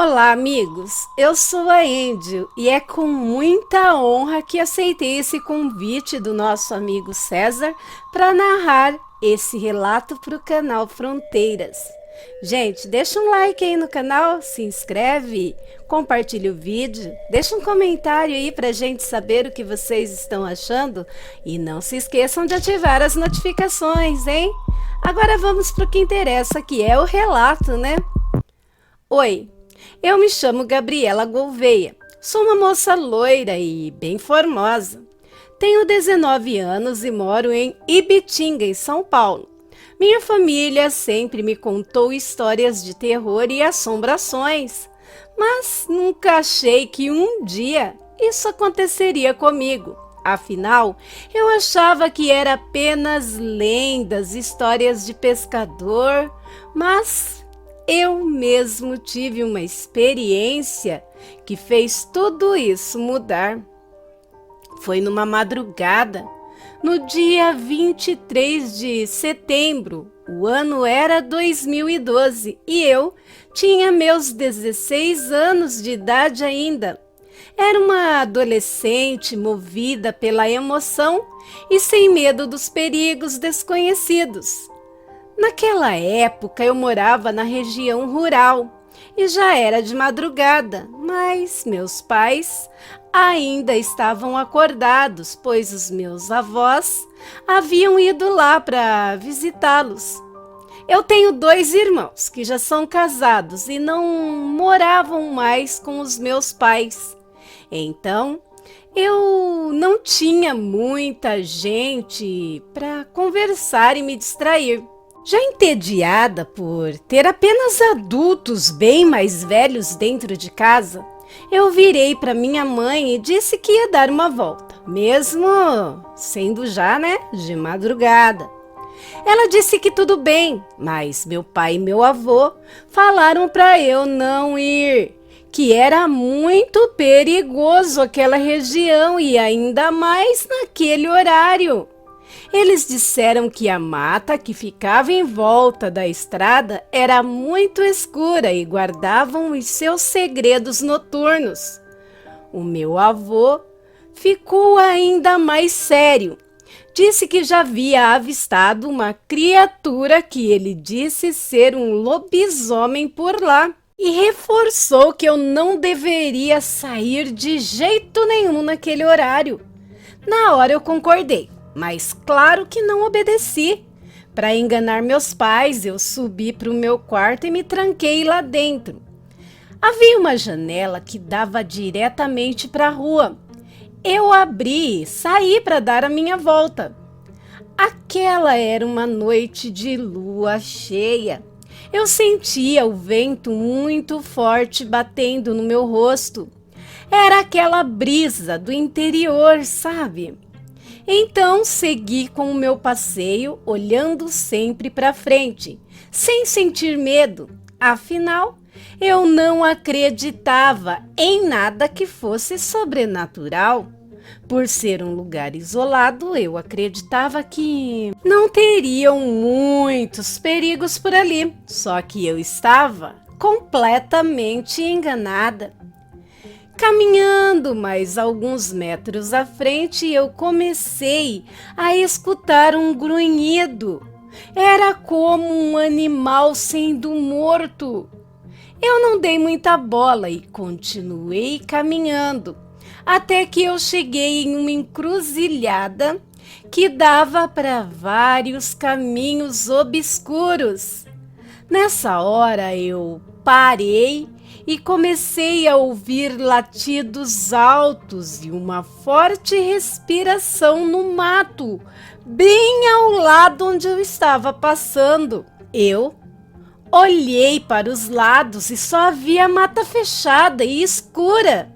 Olá, amigos! Eu sou a Angel e é com muita honra que aceitei esse convite do nosso amigo César para narrar esse relato para o canal Fronteiras. Gente, deixa um like aí no canal, se inscreve, compartilha o vídeo, deixa um comentário aí para a gente saber o que vocês estão achando e não se esqueçam de ativar as notificações, hein? Agora vamos para o que interessa, que é o relato, né? Oi! Eu me chamo Gabriela Gouveia, sou uma moça loira e bem formosa. Tenho 19 anos e moro em Ibitinga, em São Paulo. Minha família sempre me contou histórias de terror e assombrações, mas nunca achei que um dia isso aconteceria comigo. Afinal, eu achava que era apenas lendas, histórias de pescador, mas eu mesmo tive uma experiência que fez tudo isso mudar. Foi numa madrugada, no dia 23 de setembro, o ano era 2012 e eu tinha meus 16 anos de idade ainda. Era uma adolescente movida pela emoção e sem medo dos perigos desconhecidos. Naquela época eu morava na região rural e já era de madrugada, mas meus pais ainda estavam acordados, pois os meus avós haviam ido lá para visitá-los. Eu tenho 2 irmãos que já são casados e não moravam mais com os meus pais. Então, eu não tinha muita gente para conversar e me distrair. Já entediada por ter apenas adultos bem mais velhos dentro de casa, eu virei para minha mãe e disse que ia dar uma volta, mesmo sendo já, de madrugada. Ela disse que tudo bem, mas meu pai e meu avô falaram para eu não ir, que era muito perigoso aquela região e ainda mais naquele horário. Eles disseram que a mata que ficava em volta da estrada era muito escura e guardavam os seus segredos noturnos. O meu avô ficou ainda mais sério. Disse que já havia avistado uma criatura que ele disse ser um lobisomem por lá e reforçou que eu não deveria sair de jeito nenhum naquele horário. Na hora eu concordei. Mas claro que não obedeci. Para enganar meus pais, eu subi para o meu quarto e me tranquei lá dentro. Havia uma janela que dava diretamente para a rua. Eu abri e saí para dar a minha volta. Aquela era uma noite de lua cheia. Eu sentia o vento muito forte batendo no meu rosto. Era aquela brisa do interior, sabe? Então segui com o meu passeio, olhando sempre para frente, sem sentir medo. Afinal, eu não acreditava em nada que fosse sobrenatural. Por ser um lugar isolado, eu acreditava que não teriam muitos perigos por ali. Só que eu estava completamente enganada. Caminhando mais alguns metros à frente, eu comecei a escutar um grunhido. Era como um animal sendo morto. Eu não dei muita bola e continuei caminhando, até que eu cheguei em uma encruzilhada que dava para vários caminhos obscuros. Nessa hora eu parei e comecei a ouvir latidos altos e uma forte respiração no mato, bem ao lado onde eu estava passando. Eu olhei para os lados e só havia mata fechada e escura.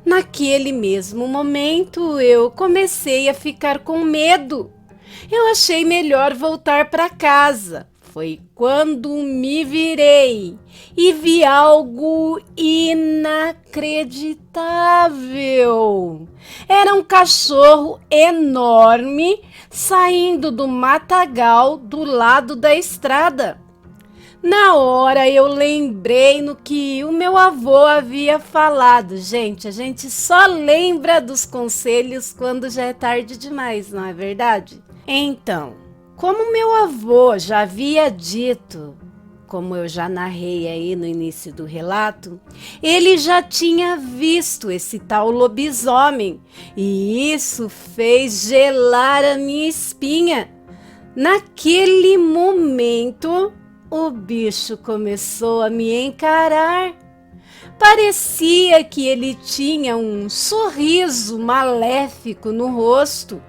Naquele mesmo momento, eu comecei a ficar com medo. Eu achei melhor voltar para casa. Foi quando me virei e vi algo inacreditável. Era um cachorro enorme saindo do matagal do lado da estrada. Na hora eu lembrei no que o meu avô havia falado. Gente, a gente só lembra dos conselhos quando já é tarde demais, não é verdade? Então, como meu avô já havia dito, como eu já narrei aí no início do relato, ele já tinha visto esse tal lobisomem e isso fez gelar a minha espinha. Naquele momento, o bicho começou a me encarar. Parecia que ele tinha um sorriso maléfico no rosto.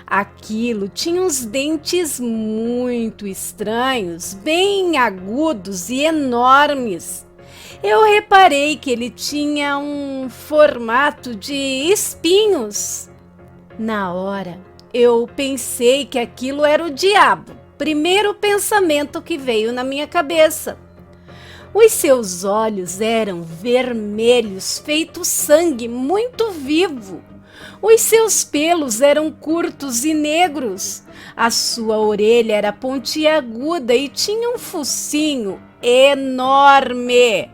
Aquilo tinha uns dentes muito estranhos, bem agudos e enormes. Eu reparei que ele tinha um formato de espinhos. Na hora, eu pensei que aquilo era o diabo. Primeiro pensamento que veio na minha cabeça. Os seus olhos eram vermelhos, feito sangue, muito vivo. Os seus pelos eram curtos e negros. A sua orelha era pontiaguda e tinha um focinho enorme.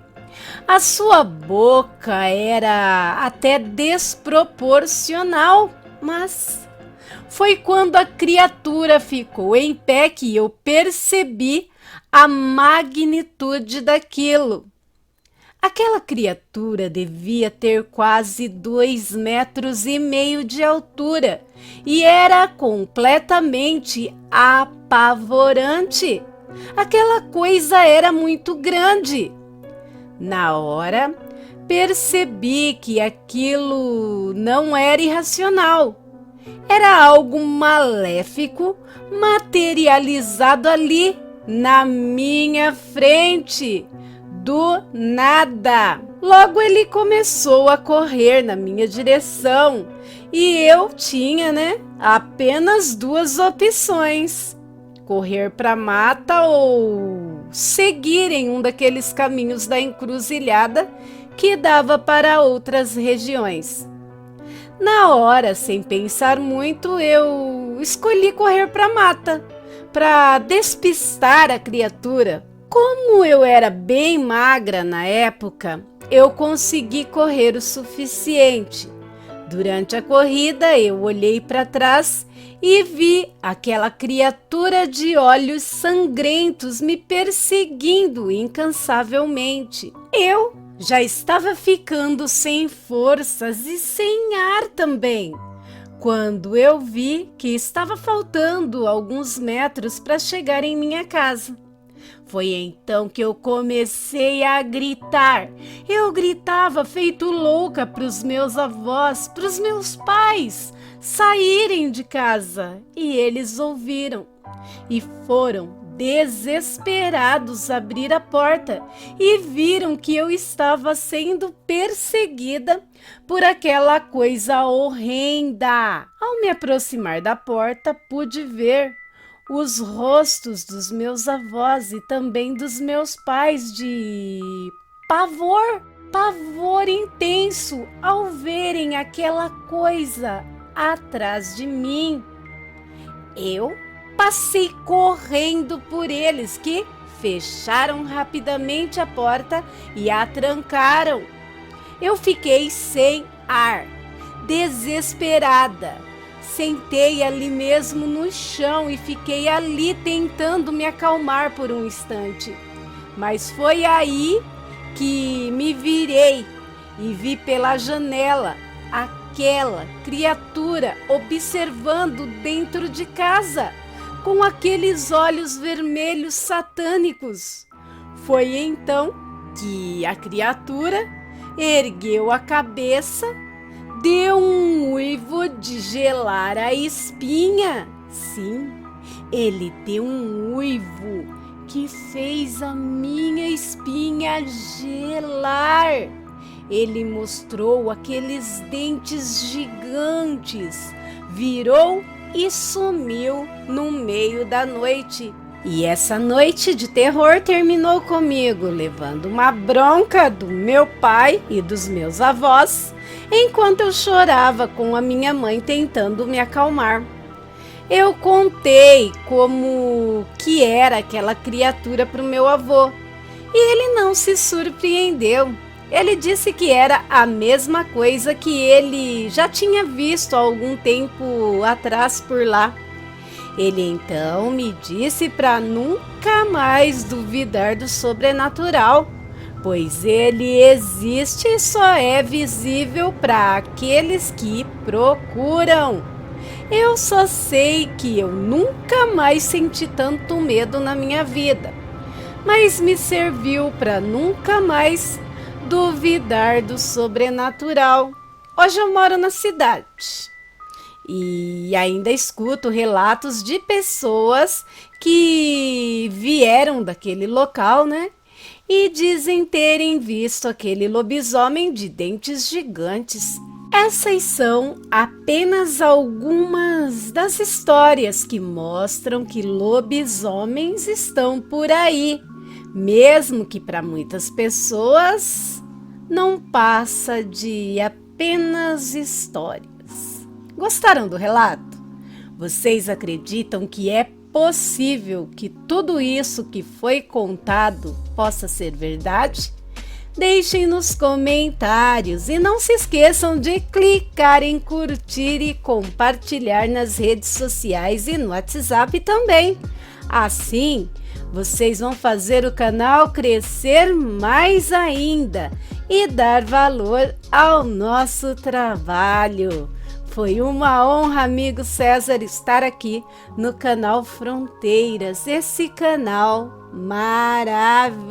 A sua boca era até desproporcional, mas foi quando a criatura ficou em pé que eu percebi a magnitude daquilo. Aquela criatura devia ter quase 2,5 metros de altura e era completamente apavorante. Aquela coisa era muito grande. Na hora, percebi que aquilo não era irracional. Era algo maléfico materializado ali na minha frente. Do nada. Logo ele começou a correr na minha direção e eu tinha, apenas duas opções: correr para a mata ou seguir em um daqueles caminhos da encruzilhada que dava para outras regiões. Na hora, sem pensar muito, eu escolhi correr para a mata para despistar a criatura. Como eu era bem magra na época, eu consegui correr o suficiente. Durante a corrida, eu olhei para trás e vi aquela criatura de olhos sangrentos me perseguindo incansavelmente. Eu já estava ficando sem forças e sem ar também, quando eu vi que estava faltando alguns metros para chegar em minha casa. Foi então que eu comecei a gritar. Eu gritava feito louca para os meus avós, para os meus pais saírem de casa. E eles ouviram e foram desesperados abrir a porta e viram que eu estava sendo perseguida por aquela coisa horrenda. Ao me aproximar da porta, pude ver os rostos dos meus avós e também dos meus pais de pavor intenso ao verem aquela coisa atrás de mim. Eu passei correndo por eles, que fecharam rapidamente a porta e a trancaram. Eu fiquei sem ar, desesperada. Sentei ali mesmo no chão e fiquei ali tentando me acalmar por um instante. Mas foi aí que me virei e vi pela janela aquela criatura observando dentro de casa, com aqueles olhos vermelhos satânicos. Foi então que a criatura ergueu a cabeça, deu um uivo de gelar a espinha. Sim, ele deu um uivo que fez a minha espinha gelar. Ele mostrou aqueles dentes gigantes, virou e sumiu no meio da noite. E essa noite de terror terminou comigo, levando uma bronca do meu pai e dos meus avós, enquanto eu chorava com a minha mãe tentando me acalmar. Eu contei como que era aquela criatura para o meu avô e ele não se surpreendeu. Ele disse que era a mesma coisa que ele já tinha visto há algum tempo atrás por lá. Ele então me disse para nunca mais duvidar do sobrenatural, pois ele existe e só é visível para aqueles que procuram. Eu só sei que eu nunca mais senti tanto medo na minha vida, mas me serviu para nunca mais duvidar do sobrenatural. Hoje eu moro na cidade e ainda escuto relatos de pessoas que vieram daquele local, né? E dizem terem visto aquele lobisomem de dentes gigantes. Essas são apenas algumas das histórias que mostram que lobisomens estão por aí, mesmo que para muitas pessoas não passa de apenas histórias. Gostaram do relato? Vocês acreditam que é possível que tudo isso que foi contado possa ser verdade? Deixem nos comentários e não se esqueçam de clicar em curtir e compartilhar nas redes sociais e no WhatsApp também. Assim, vocês vão fazer o canal crescer mais ainda e dar valor ao nosso trabalho. Foi uma honra, amigo César, estar aqui no canal Fronteiras, esse canal maravilhoso.